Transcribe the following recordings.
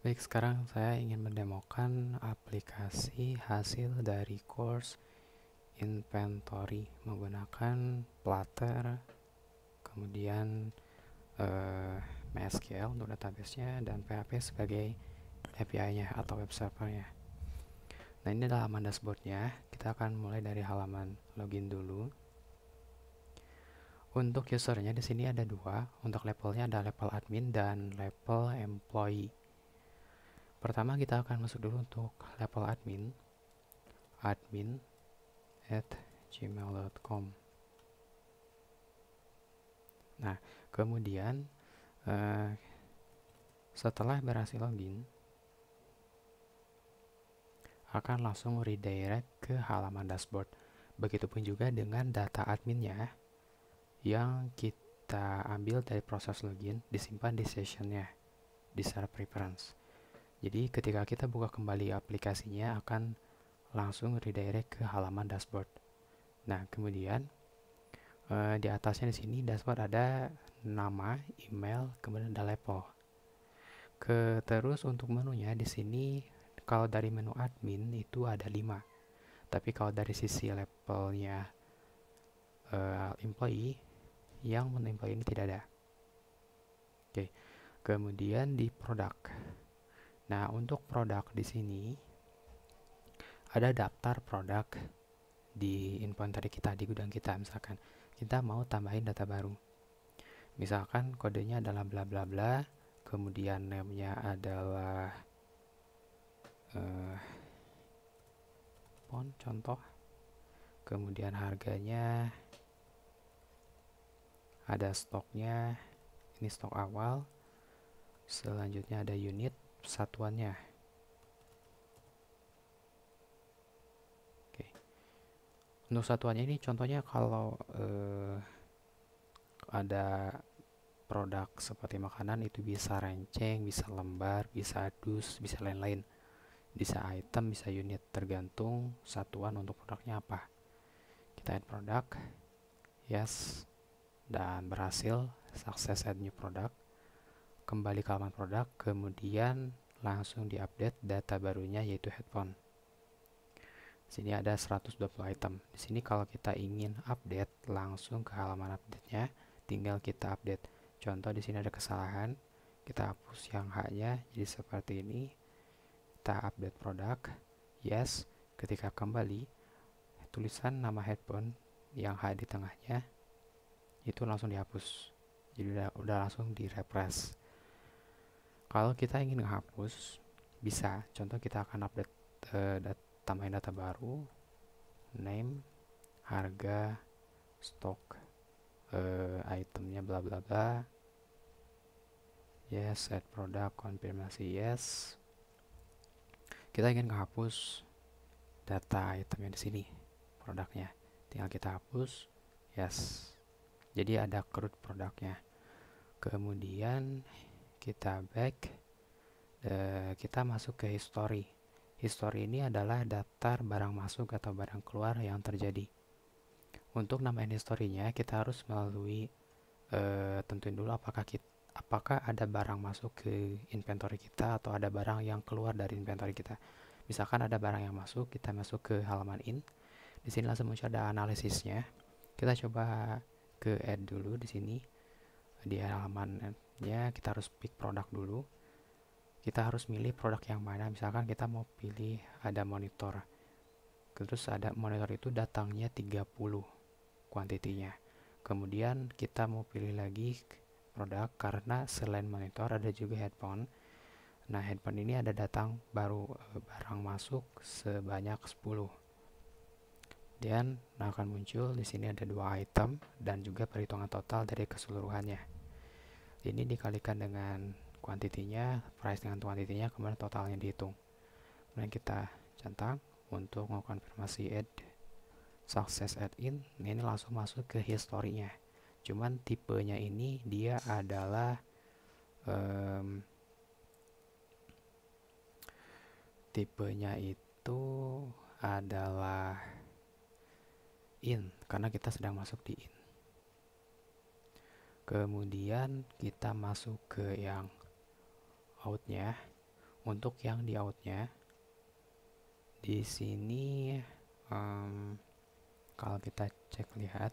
Baik, sekarang saya ingin mendemokan aplikasi hasil dari course inventory menggunakan Flutter, kemudian MySQL untuk database-nya dan PHP sebagai API-nya atau web server-nya. Nah, ini adalah halaman dashboard-nya. Kita akan mulai dari halaman login dulu. Untuk usernya di sini ada dua. Untuk levelnya ada level admin dan level employee. Pertama kita akan masuk dulu untuk level admin@gmail.com. Nah, kemudian setelah berhasil login, akan langsung redirect ke halaman dashboard. Begitupun juga dengan data adminnya yang kita ambil dari proses login, disimpan di sessionnya, di server preference. Jadi ketika kita buka kembali aplikasinya akan langsung redirect ke halaman dashboard. Nah, kemudian di atasnya di sini dashboard ada nama, email, kemudian ada level. Terus untuk menunya di sini kalau dari menu admin itu ada 5. Tapi kalau dari sisi levelnya employee, yang menu employee ini tidak ada. Oke. Kemudian di produk. Nah, untuk produk di sini ada daftar produk di inventory kita, di gudang kita. Misalkan kita mau tambahin data baru. Misalkan kodenya adalah bla bla bla, kemudian name-nya adalah font contoh, kemudian harganya ada stoknya, ini stok awal, selanjutnya ada unit satuannya. Oke. Untuk satuannya ini contohnya kalau ada produk seperti makanan itu bisa renceng, bisa lembar, bisa dus, bisa lain-lain. Bisa item, bisa unit, tergantung satuan untuk produknya apa. Kita add produk, yes, dan berhasil, sukses add new product. Kembali ke halaman produk, kemudian langsung diupdate data barunya yaitu headphone. Sini ada 120 item. Di sini kalau kita ingin update langsung ke halaman update-nya, tinggal kita update. Contoh di sini ada kesalahan, kita hapus yang H-nya jadi seperti ini. Kita update produk, yes. Ketika kembali, tulisan nama headphone yang H di tengahnya itu langsung dihapus. Jadi udah langsung di refresh. Kalau kita ingin menghapus, bisa. Contoh kita akan update tambahin data baru, name, harga, stok, itemnya bla bla bla. Yes, add produk, konfirmasi yes. Kita ingin menghapus data itemnya di sini, produknya. Tinggal kita hapus, yes. Jadi ada root produknya. Kemudian kita back, kita masuk ke history. History ini adalah daftar barang masuk atau barang keluar yang terjadi. Untuk namain historinya kita harus melalui tentuin dulu apakah ada barang masuk ke inventory kita atau ada barang yang keluar dari inventory kita. Misalkan ada barang yang masuk, kita masuk ke halaman in. Di sini langsung muncul ada analisisnya. Kita coba ke add dulu di sini. Di halamannya kita harus pick produk dulu. Kita harus milih produk yang mana. Misalkan kita mau pilih ada monitor. Terus ada monitor itu datangnya 30 kuantitinya. Kemudian kita mau pilih lagi produk karena selain monitor ada juga headphone. Nah, headphone ini ada datang baru barang masuk sebanyak 10. Dan akan muncul di sini ada 2 item dan juga perhitungan total dari keseluruhannya. Ini dikalikan dengan kuantitinya, price dengan kuantitinya, kemudian totalnya dihitung. Kemudian kita centang untuk mengkonfirmasi add success add in. Ini langsung masuk ke historinya. Cuman tipenya ini dia adalah tipenya itu adalah in karena kita sedang masuk di in. Kemudian kita masuk ke yang outnya. untuk yang di outnya di sini kalau kita cek lihat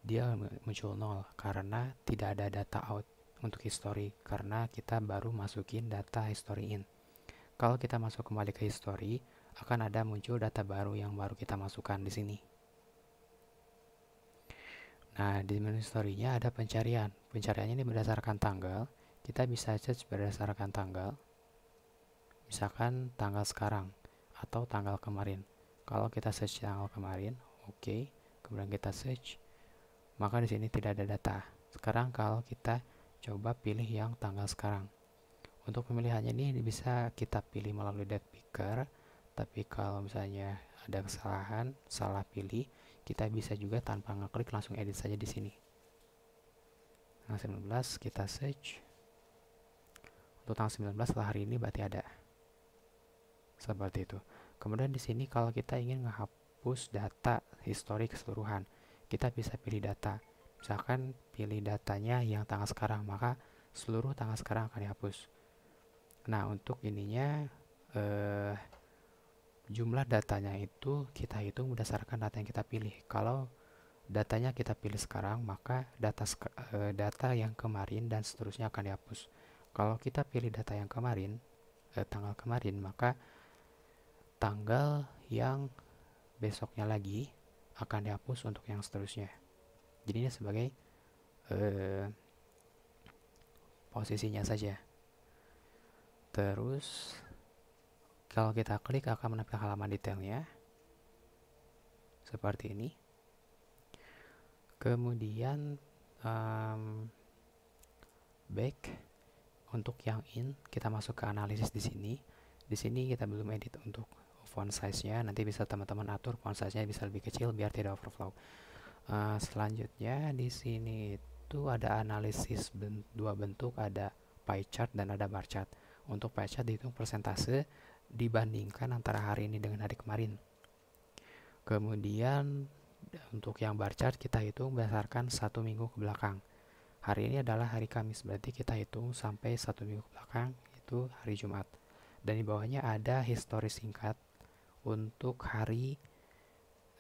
dia muncul 0 karena tidak ada data out untuk history karena kita baru masukin data history in. Kalau kita masuk kembali ke history akan ada muncul data baru yang baru kita masukkan di sini. Nah, di menu history-nya ada pencarian. Pencariannya ini berdasarkan tanggal. Kita bisa search berdasarkan tanggal. Misalkan tanggal sekarang atau tanggal kemarin. Kalau kita search tanggal kemarin, oke. Kemudian kita search, maka di sini tidak ada data. Sekarang kalau kita coba pilih yang tanggal sekarang. Untuk pemilihannya ini bisa kita pilih melalui date picker, tapi kalau misalnya ada kesalahan, salah pilih, kita bisa juga tanpa ngeklik langsung edit saja di sini. Tanggal 19 kita search. Untuk tanggal 19 setelah hari ini berarti ada. Seperti itu. Kemudian di sini kalau kita ingin menghapus data histori keseluruhan, kita bisa pilih data. Misalkan pilih datanya yang tanggal sekarang, maka seluruh tanggal sekarang akan dihapus. Nah, untuk ininya jumlah datanya itu kita hitung berdasarkan data yang kita pilih. Kalau datanya kita pilih sekarang, maka data yang kemarin dan seterusnya akan dihapus. Kalau kita pilih data yang kemarin, tanggal kemarin, maka tanggal yang besoknya lagi akan dihapus untuk yang seterusnya. Jadi ini sebagai posisinya saja. Terus kalau kita klik akan menampilkan halaman detailnya seperti ini. Kemudian back untuk yang in kita masuk ke analisis di sini. Di sini kita belum edit untuk font size-nya. Nanti bisa teman-teman atur font size-nya bisa lebih kecil biar tidak overflow. Selanjutnya di sini itu ada analisis dua bentuk, ada pie chart dan ada bar chart. Untuk pie chart dihitung persentase dibandingkan antara hari ini dengan hari kemarin. Kemudian untuk yang bar chart kita hitung berdasarkan 1 minggu ke belakang. Hari ini adalah hari Kamis, berarti kita hitung sampai 1 minggu ke belakang, itu hari Jumat. Dan di bawahnya ada histori singkat untuk hari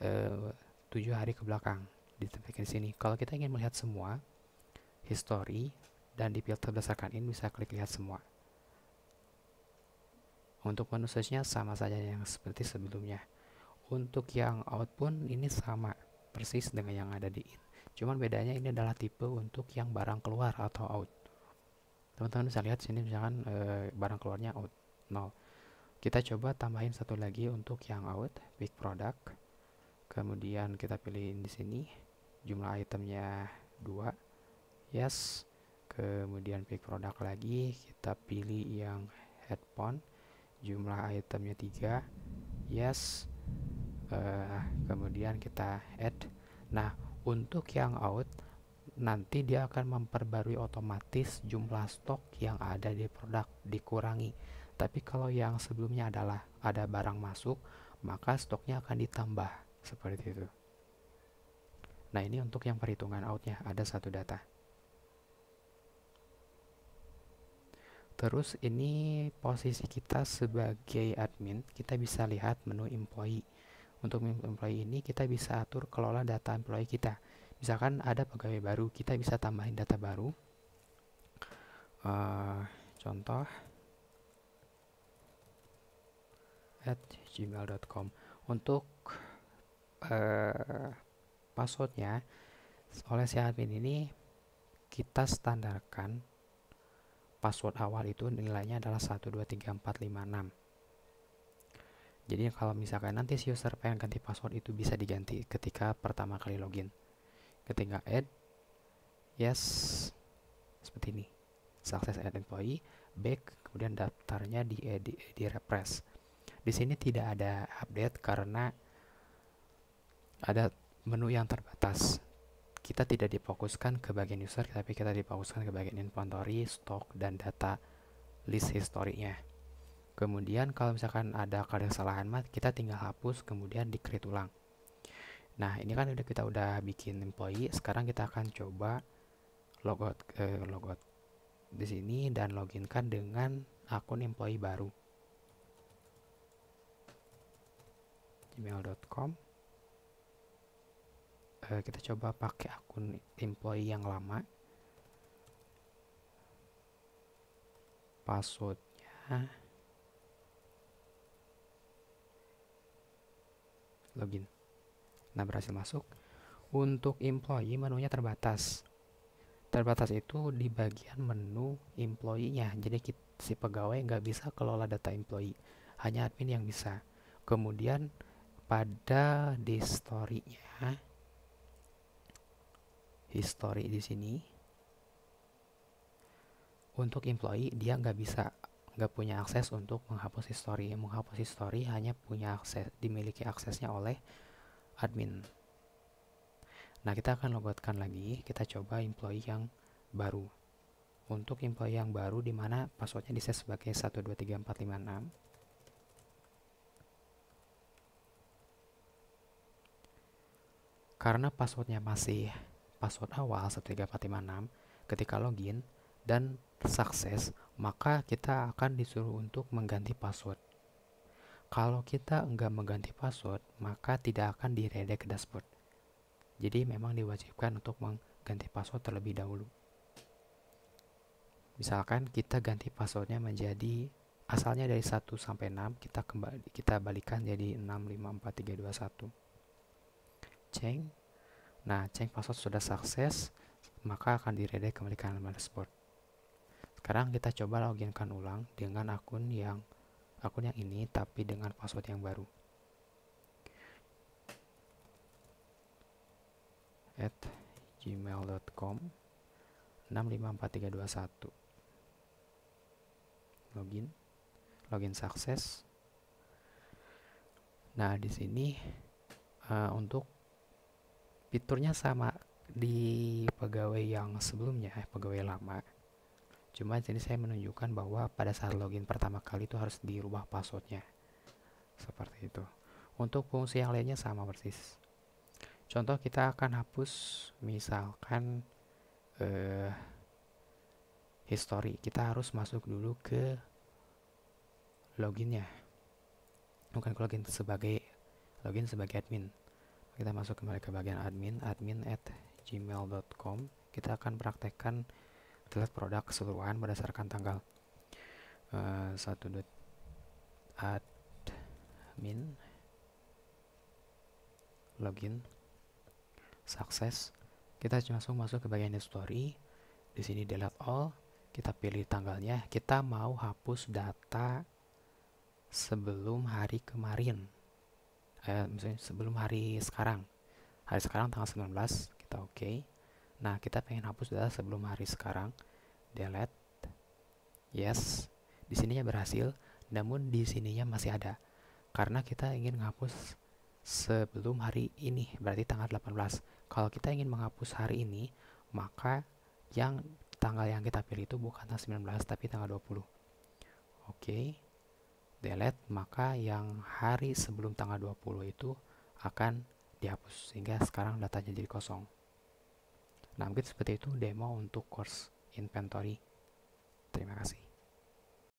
7 hari ke belakang. Ditampilkan di sini. Kalau kita ingin melihat semua history dan difilter berdasarkan ini, bisa klik lihat semua. Untuk menu search-nya sama saja yang seperti sebelumnya. Untuk yang out pun ini sama persis dengan yang ada di in. Cuman bedanya ini adalah tipe untuk yang barang keluar atau out. Teman-teman bisa lihat sini misalkan barang keluarnya out 0. Kita coba tambahin satu lagi untuk yang out, pick product. Kemudian kita pilih di sini jumlah itemnya 2. Yes. Kemudian pick product lagi, kita pilih yang headphone. Jumlah itemnya 3. Yes. Kemudian kita add. Nah, untuk yang out nanti dia akan memperbarui otomatis jumlah stok yang ada di produk dikurangi. Tapi kalau yang sebelumnya adalah ada barang masuk, maka stoknya akan ditambah seperti itu. Nah, ini untuk yang perhitungan outnya ada satu data. Terus ini posisi kita sebagai admin, kita bisa lihat menu employee. Untuk menu employee ini kita bisa atur kelola data employee kita. Misalkan ada pegawai baru, kita bisa tambahin data baru. Contoh @gmail.com. Untuk passwordnya oleh si admin ini kita standarkan password awal itu nilainya adalah 123456. Jadi kalau misalkan nanti si user pengen ganti password itu bisa diganti ketika pertama kali login. Ketika add, yes, seperti ini. Success add employee, back, kemudian daftarnya di refresh. Di sini tidak ada update karena ada menu yang terbatas. Kita tidak difokuskan ke bagian user, tapi kita difokuskan ke bagian inventory, stok, dan data list historinya. Kemudian kalau misalkan ada kesalahan kita tinggal hapus, kemudian di-create ulang. Nah, ini kan kita udah bikin employee. Sekarang kita akan coba logout di sini dan loginkan dengan akun employee baru. gmail.com. Kita coba pakai akun employee yang lama. Passwordnya login. Nah, berhasil masuk. Untuk employee menunya terbatas. Terbatas itu di bagian menu employee-nya. Jadi si pegawai nggak bisa kelola data employee, hanya admin yang bisa. Kemudian pada di history-nya, history di sini untuk employee dia nggak punya akses untuk menghapus history. Menghapus history hanya punya akses, dimiliki aksesnya oleh admin. Nah, kita akan logoutkan lagi. Kita coba employee yang baru. Untuk employee yang baru di mana passwordnya di set sebagai 123456. Karena passwordnya masih password awal 13456, ketika login dan sukses, maka kita akan disuruh untuk mengganti password. Kalau kita enggak mengganti password, maka tidak akan diredirect ke dashboard. Jadi memang diwajibkan untuk mengganti password terlebih dahulu. Misalkan kita ganti passwordnya menjadi asalnya dari 1 sampai 6, kita balikan jadi 654321. Change. Nah, change password sudah sukses, maka akan diredirect kembali ke halaman dashboard. Sekarang kita coba loginkan ulang dengan akun yang ini tapi dengan password yang baru. @gmail.com 654321. Login sukses. Nah, di sini untuk fiturnya sama di pegawai yang sebelumnya, pegawai lama. Cuma jadi saya menunjukkan bahwa pada saat login pertama kali itu harus dirubah passwordnya. Seperti itu. Untuk fungsi yang lainnya sama persis. Contoh, kita akan hapus misalkan history. Kita harus masuk dulu ke loginnya. Bukan login sebagai admin. Kita masuk kembali ke bagian admin @gmail.com. Kita akan praktekkan delete produk keseluruhan berdasarkan tanggal 1. Admin login sukses. Kita langsung masuk ke bagian history. Di sini delete all. Kita pilih tanggalnya. Kita mau hapus data sebelum hari kemarin. Misalnya sebelum hari sekarang. Hari sekarang tanggal 19, kita oke. Nah, kita pengen hapus data sebelum hari sekarang. Delete. Yes. Di sininya berhasil, namun di sininya masih ada. Karena kita ingin menghapus sebelum hari ini, berarti tanggal 18. Kalau kita ingin menghapus hari ini, maka tanggal yang kita pilih itu bukan tanggal 19 tapi tanggal 20. Oke. Delete, maka yang hari sebelum tanggal 20 itu akan dihapus sehingga sekarang datanya jadi kosong. Nah, mungkin seperti itu demo untuk course inventory. Terima kasih.